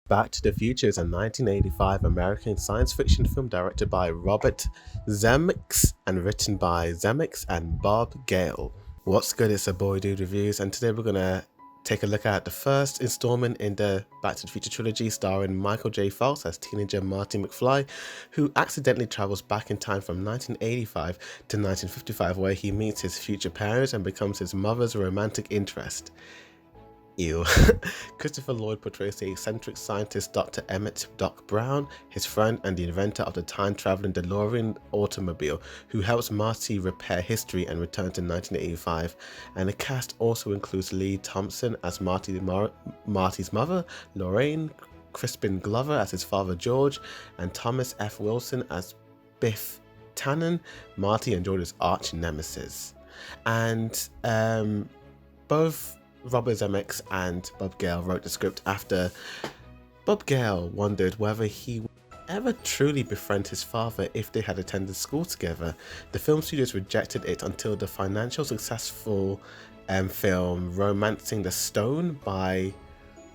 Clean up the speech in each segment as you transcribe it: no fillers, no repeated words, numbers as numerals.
Back to the Future is a 1985 American science fiction film directed by Robert Zemeckis and written by Zemeckis and Bob Gale. What's good? It's a Boy Dude Reviews, and today we're gonna take a look at the first installment in the Back to the Future trilogy, starring Micheal J Fox as teenager Marty McFly, who accidentally travels back in time from 1985 to 1955, where he meets his future parents and becomes his mother's romantic interest. Ew. Christopher Lloyd portrays the eccentric scientist Dr. Emmett Doc Brown, his friend and the inventor of the time-traveling DeLorean automobile, who helps Marty repair history and return to 1985. And the cast also includes Lee Thompson as Marty's mother, Lorraine, Crispin Glover as his father George, and Thomas F. Wilson as Biff Tannen, Marty and George's arch nemesis. And both Robert Zemeckis and Bob Gale wrote the script after Bob Gale wondered whether he would ever truly befriend his father if they had attended school together. The film studios rejected it until the financially successful film Romancing the Stone by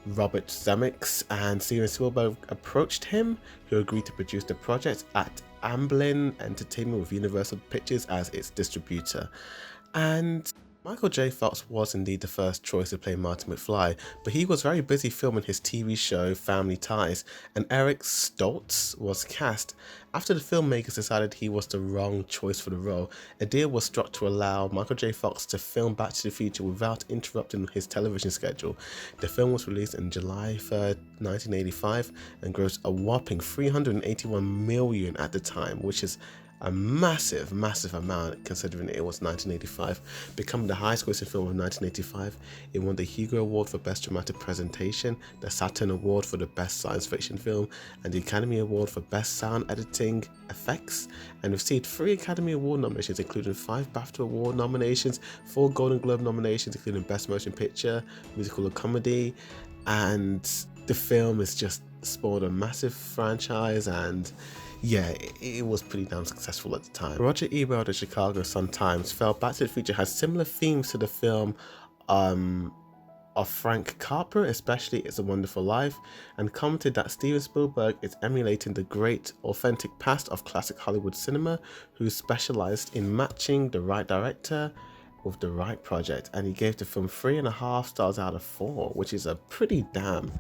Robert Zemeckis and Steven Spielberg approached him, who agreed to produce the project at Amblin Entertainment with Universal Pictures as its distributor. And Micheal J Fox was indeed the first choice to play Marty McFly, but he was very busy filming his TV show Family Ties, and Eric Stoltz was cast. After the filmmakers decided he was the wrong choice for the role, a deal was struck to allow Micheal J Fox to film Back to the Future without interrupting his television schedule. The film was released on July 3rd, 1985, and grossed a whopping $381 million at the time, which is a massive amount considering it was 1985, becoming the highest grossing film of 1985. It won the Hugo Award for Best Dramatic Presentation, the Saturn Award for the Best Science Fiction Film, and the Academy Award for Best Sound Editing Effects, and received 3 Academy Award nominations, including 5 BAFTA Award nominations, 4 Golden Globe nominations, including Best Motion Picture, Musical or Comedy, and the film has just spawned a massive franchise, and yeah, it was pretty damn successful at the time. Roger Ebert of the Chicago Sun-Times felt Back to the Future has similar themes to the film of Frank Capra, especially It's a Wonderful Life, and commented that Steven Spielberg is emulating the great, authentic past of classic Hollywood cinema, who specialized in matching the right director with the right project, and he gave the film 3.5 stars out of 4, which is a pretty damn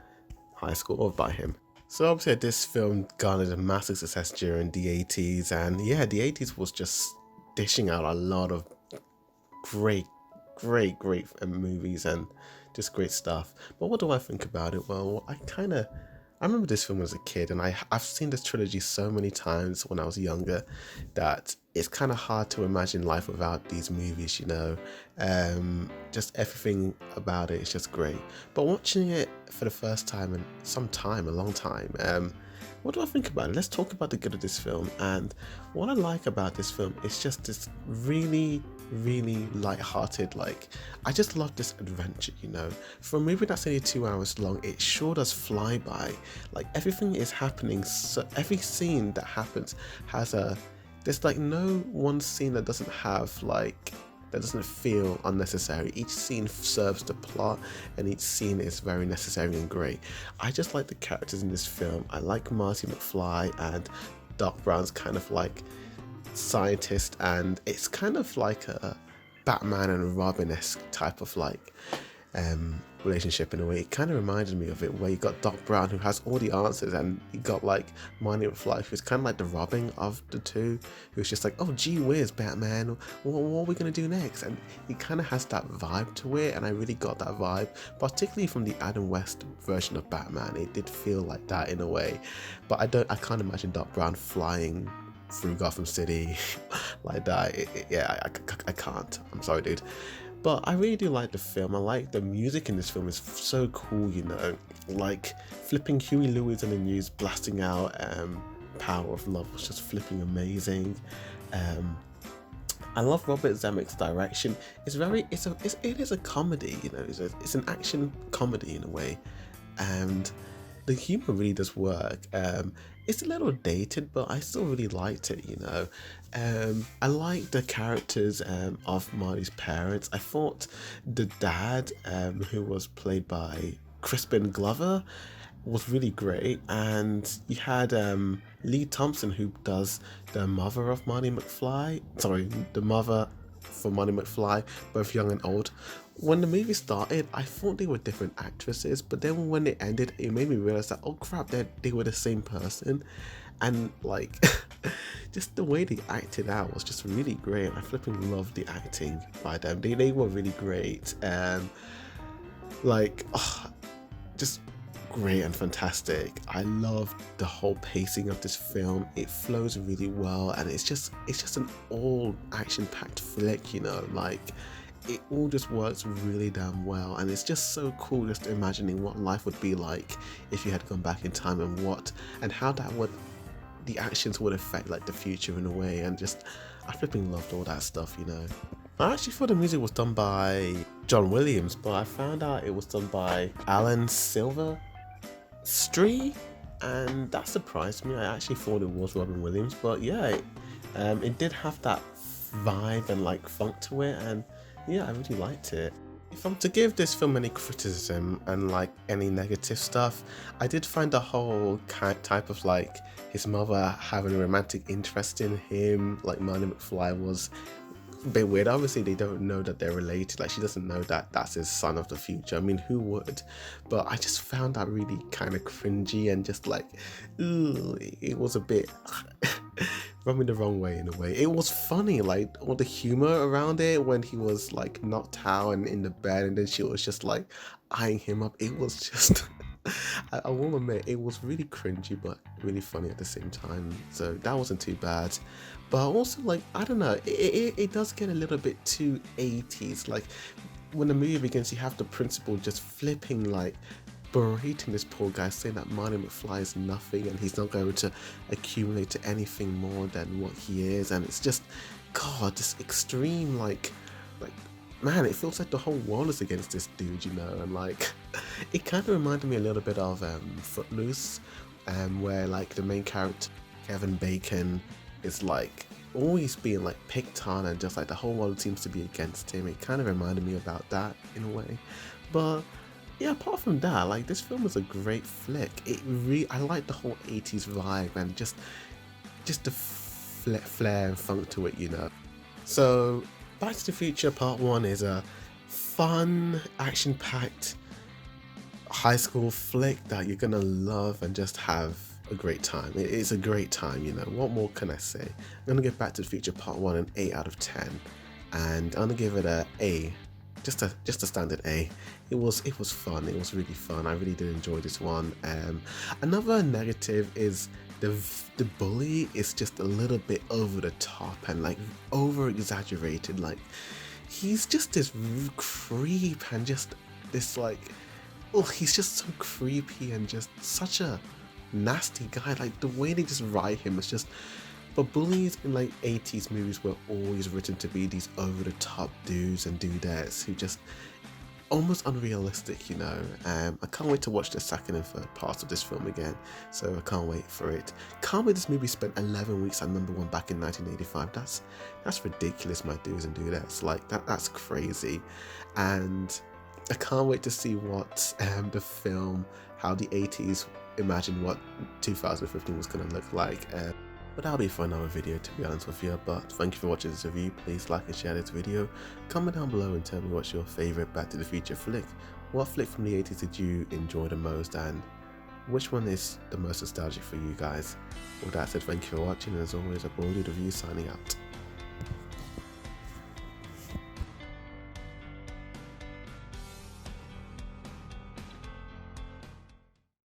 high score by him. So obviously this film garnered a massive success during the 80s, and yeah, the 80s was just dishing out a lot of great movies and just great stuff. But what do I think about it? Well, I remember this film as a kid, and I've seen this trilogy so many times when I was younger that it's kind of hard to imagine life without these movies, you know. Just everything about it is just great. But watching it for the first time in a long time, what do I think about it? Let's talk about the good of this film. And what I like about this film is just this really light-hearted, like, I just love this adventure, you know. For a movie that's only 2 hours long, it sure does fly by. Like, everything is happening, so every scene that happens has there's like no one scene that doesn't have that doesn't feel unnecessary. Each scene serves the plot, and each scene is very necessary and great. I just like the characters in this film. I like Marty McFly and Doc Brown's kind of like scientist, and it's kind of like a Batman and Robin-esque type of like relationship in a way. It kind of reminded me of it, where you got Doc Brown, who has all the answers, and you got like Marty McFly, who's kind of like the Robin of the two, who's just like, oh gee whiz, Batman, what are we gonna do next? And he kind of has that vibe to it, and I really got that vibe, particularly from the Adam West version of Batman. It did feel like that in a way, but I can't imagine Doc Brown flying through Gotham City like that. I can't. I'm sorry, dude. But I really do like the film. I like the music in this film is so cool, you know, like flipping Huey Lewis in the news, blasting out Power of Love was just flipping amazing. I love Robert Zemeckis' direction. It is a comedy, you know, it's an action comedy in a way, and the humor really does work. It's a little dated, but I still really liked it, you know. I liked the characters of Marty's parents. I thought the dad, who was played by Crispin Glover, was really great, and you had Lee Thompson, who does the mother of Marty McFly, sorry, the mother for Marty McFly, both young and old. When the movie started, I thought they were different actresses, but then when it ended, it made me realize that, oh crap, they were the same person. And like, just the way they acted out was just really great. I flipping loved the acting by them. They were really great. Like, oh, just great and fantastic. I love the whole pacing of this film. It flows really well, and it's just an all action-packed flick, you know, like it all just works really damn well, and it's just so cool just imagining what life would be like if you had gone back in time, and how that would, the actions would affect like the future in a way, and just I flipping loved all that stuff, you know. I actually thought the music was done by John Williams, but I found out it was done by Alan Silverstreet, and that surprised me. I actually thought it was Robin Williams, but yeah, it did have that vibe and like funk to it, and yeah, I really liked it. If I'm to give this film any criticism and like any negative stuff, I did find the whole type of like his mother having a romantic interest in him, like Marty McFly, was a bit weird. Obviously they don't know that they're related, like she doesn't know that that's his son of the future. I mean, who would? But I just found that really kind of cringy, and just like, ooh, it was a bit rubbed me the wrong way in a way. It was funny, like all the humor around it when he was like knocked out and in the bed, and then she was just like eyeing him up. It was just I will admit it was really cringy but really funny at the same time, so that wasn't too bad. But also, like, I don't know, it does get a little bit too 80s. Like when the movie begins, you have the principal just flipping, like berating this poor guy, saying that Marty McFly is nothing and he's not going to accumulate to anything more than what he is. And it's just, God, this extreme, like man, it feels like the whole world is against this dude, you know. And like it kind of reminded me a little bit of Footloose, where like the main character Kevin Bacon is like always being like picked on, and just like the whole world seems to be against him. It kind of reminded me about that in a way. But yeah, apart from that, like this film is a great flick. I like the whole 80s vibe, and just the flair and funk to it, you know. So Back to the Future Part 1 is a fun, action-packed high school flick that you're gonna love and just have a great time. It's a great time, you know. What more can I say? I'm gonna give Back to the Future Part 1 an 8 out of 10, and I'm gonna give it a A, just a standard A. It was fun. It was really fun. I really did enjoy this one. Another negative is the bully is just a little bit over the top and like over exaggerated. Like he's just this creep, and just this like, oh, he's just so creepy and just such a nasty guy. Like the way they just write him is just, but bullies in like 80s movies were always written to be these over the top dudes and dudettes who just almost unrealistic, you know. I can't wait to watch the second and third parts of this film again, so I can't wait for it. Can't believe this movie spent 11 weeks at #1 back in 1985. That's ridiculous, my dudes and dudettes. Like that's crazy, and I can't wait to see what the film, how the 80s imagined what 2015 was gonna look like. But that'll be for another video, to be honest with you. But thank you for watching this review. Please like and share this video. Comment down below and tell me what's your favourite Back to the Future flick. What flick from the 80s did you enjoy the most, and which one is the most nostalgic for you guys? With that said, thank you for watching, and as always, a bold review signing out.